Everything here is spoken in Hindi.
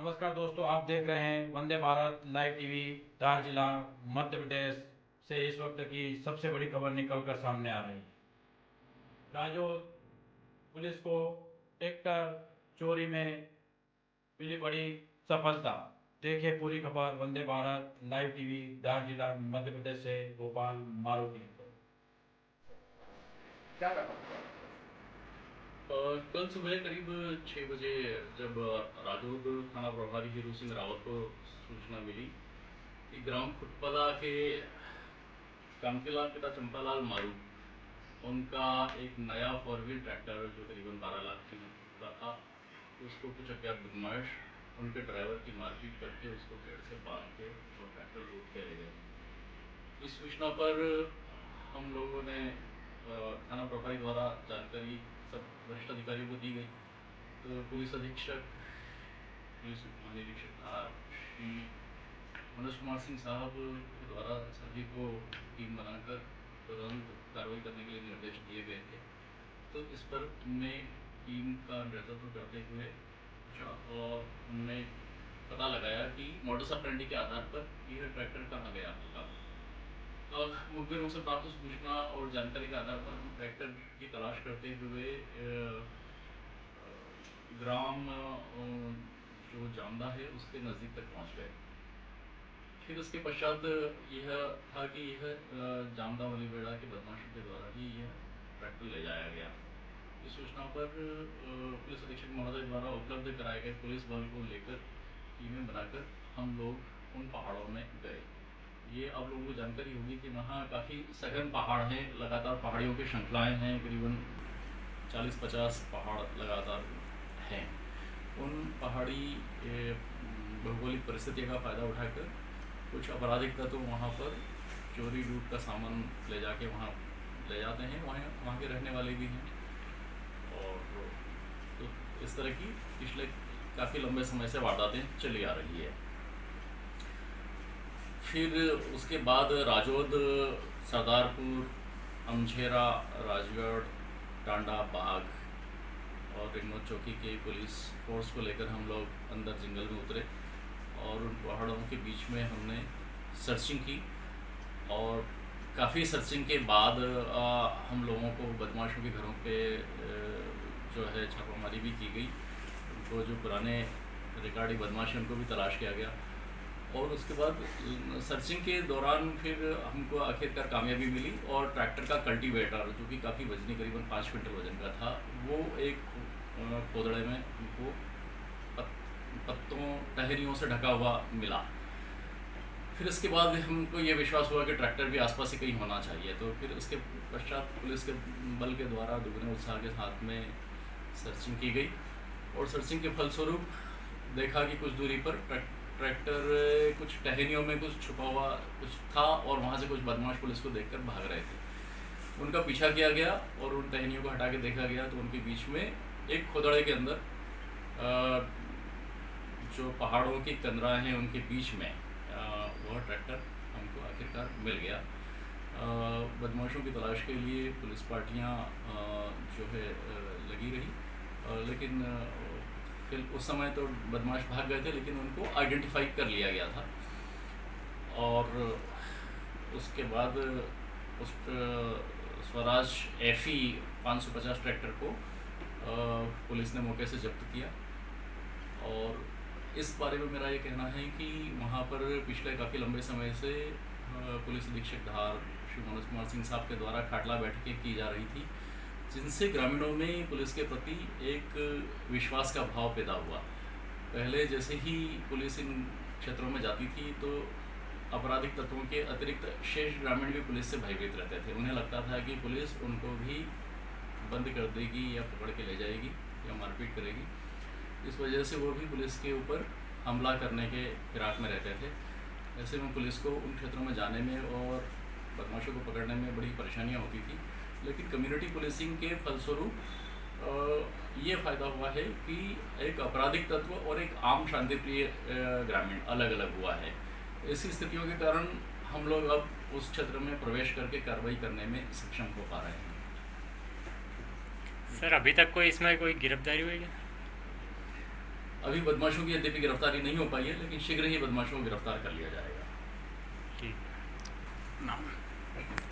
नमस्कार दोस्तों, आप देख रहे हैं वंदे भारत लाइव टीवी। धार जिला मध्य प्रदेश से इस वक्त की सबसे बड़ी खबर निकलकर सामने आ रही है। राजौर पुलिस को ट्रैक्टर चोरी में मिली बड़ी सफलता। देखिए पूरी खबर वंदे भारत लाइव टीवी धार जिला मध्य प्रदेश से गोपाल मारूति। क्या रहा? कल सुबह करीब 6 बजे जब राजौर थाना प्रभारी हीरू सिंह रावत को सूचना मिली कि ग्राम खुटपदा के कामकेलाल पिता चंपालाल मारू उनका एक नया 4 व्हील ट्रैक्टर जो करीबन 12 लाख की का था, उसको कुछ अज्ञात बदमाश उनके ड्राइवर की मारपीट करके उसको पेड़ से बांध के और ट्रैक्टर लूट के ले गए। इस सूचना पर हम लोगों ने थाना प्रभारी द्वारा जानकारी सब वरिष्ठ अधिकारियों को दी गई। तो पुलिस अधीक्षक पुलिस महानिरीक्षक श्री मनोज कुमार सिंह साहब के द्वारा सभी को टीम बनाकर तुरंत कार्रवाई करने के लिए निर्देश दिए गए थे। तो इस पर हमने टीम का नेतृत्व करते हुए और हमने पता लगाया कि मॉडस ऑपरेंडी के आधार पर यह ट्रैक्टर कहाँ गया होगा। और मुखबिरों से प्राप्त सूचना और जानकारी के आधार पर हम ट्रैक्टर की तलाश करते हुए ग्राम जो जामदा है उसके नज़दीक तक पहुंच गए। फिर उसके पश्चात यह था कि यह जामदा वाली बेड़ा के बदमाशों के द्वारा ही यह ट्रैक्टर ले जाया गया। इस सूचना पर पुलिस अधीक्षक महोदय द्वारा उपलब्ध कराए गए पुलिस बल को लेकर टीमें बनाकर हम लोग उन पहाड़ों में गए। ये आप लोगों को जानकारी होगी कि वहाँ काफ़ी सघन पहाड़ हैं, लगातार पहाड़ियों की श्रृंखलाएँ हैं, करीबन 40-50 पहाड़ लगातार हैं। उन पहाड़ी भौगोलिक परिस्थिति का फ़ायदा उठाकर कुछ आपराधिक तत्व वहाँ पर चोरी लूट का सामान ले जाके वहाँ ले जाते हैं। वहाँ के रहने वाले भी हैं और तो इस तरह की पिछले काफ़ी लंबे समय से वारदातें चली आ रही है। फिर उसके बाद राजौद, सरदारपुर, अमझेरा, राजगढ़, टांडा, बाग और रिंगनौद चौकी के पुलिस फोर्स को लेकर हम लोग अंदर जंगल में उतरे और उन पहाड़ों के बीच में हमने सर्चिंग की। और काफ़ी सर्चिंग के बाद हम लोगों को बदमाशों के घरों पे जो है छापामारी भी की गई। उनको जो पुराने रिकॉर्डी बदमाश हैं उनको भी तलाश किया गया। और उसके बाद सर्चिंग के दौरान फिर हमको आखिरकार कामयाबी मिली और ट्रैक्टर का कल्टीवेटर जो कि काफ़ी वजनी करीबन 5 क्विंटल वजन का था, वो एक खोदड़े में हमको पत्तों टहनियों से ढका हुआ मिला। फिर इसके बाद हमको ये विश्वास हुआ कि ट्रैक्टर भी आसपास ही कहीं होना चाहिए। तो फिर उसके पश्चात पुलिस के बल के द्वारा दुगने उत्साह के साथ में सर्चिंग की गई और सर्चिंग के फलस्वरूप देखा कि कुछ दूरी पर ट्रैक्टर कुछ टहनियों में कुछ छुपा हुआ कुछ था और वहाँ से कुछ बदमाश पुलिस को देखकर भाग रहे थे। उनका पीछा किया गया और उन टहनियों को हटा के देखा गया तो उनके बीच में एक खोदड़े के अंदर जो पहाड़ों की कंदराएँ हैं उनके बीच में वह ट्रैक्टर हमको आखिरकार मिल गया। बदमाशों की तलाश के लिए पुलिस पार्टियाँ जो है लगी रही, लेकिन फिर उस समय तो बदमाश भाग गए थे लेकिन उनको आइडेंटिफाई कर लिया गया था। और उसके बाद उस स्वराज FE 550 ट्रैक्टर को पुलिस ने मौके से जब्त किया। और इस बारे में मेरा ये कहना है कि वहाँ पर पिछले काफ़ी लंबे समय से पुलिस अधीक्षक धार श्री मनोज कुमार सिंह साहब के द्वारा खाटला बैठकें की जा रही थी, जिनसे ग्रामीणों में पुलिस के प्रति एक विश्वास का भाव पैदा हुआ। पहले जैसे ही पुलिस इन क्षेत्रों में जाती थी तो आपराधिक तत्वों के अतिरिक्त शेष ग्रामीण भी पुलिस से भयभीत रहते थे। उन्हें लगता था कि पुलिस उनको भी बंद कर देगी या पकड़ के ले जाएगी या मारपीट करेगी। इस वजह से वो भी पुलिस के ऊपर हमला करने के फिराक में रहते थे। ऐसे में पुलिस को उन क्षेत्रों में जाने में और बदमाशों को पकड़ने में बड़ी परेशानियाँ होती थी। लेकिन कम्युनिटी पुलिसिंग के फलस्वरूप ये फ़ायदा हुआ है कि एक आपराधिक तत्व और एक आम शांतिप्रिय ग्रामीण अलग अलग हुआ है। ऐसी स्थितियों के कारण हम लोग अब उस क्षेत्र में प्रवेश करके कार्रवाई करने में सक्षम हो पा रहे हैं। सर अभी तक कोई इसमें कोई गिरफ्तारी हुई है? अभी बदमाशों की यद्यपि गिरफ्तारी नहीं हो पाई है, लेकिन शीघ्र ही बदमाशों को गिरफ्तार कर लिया जाएगा। ठीक।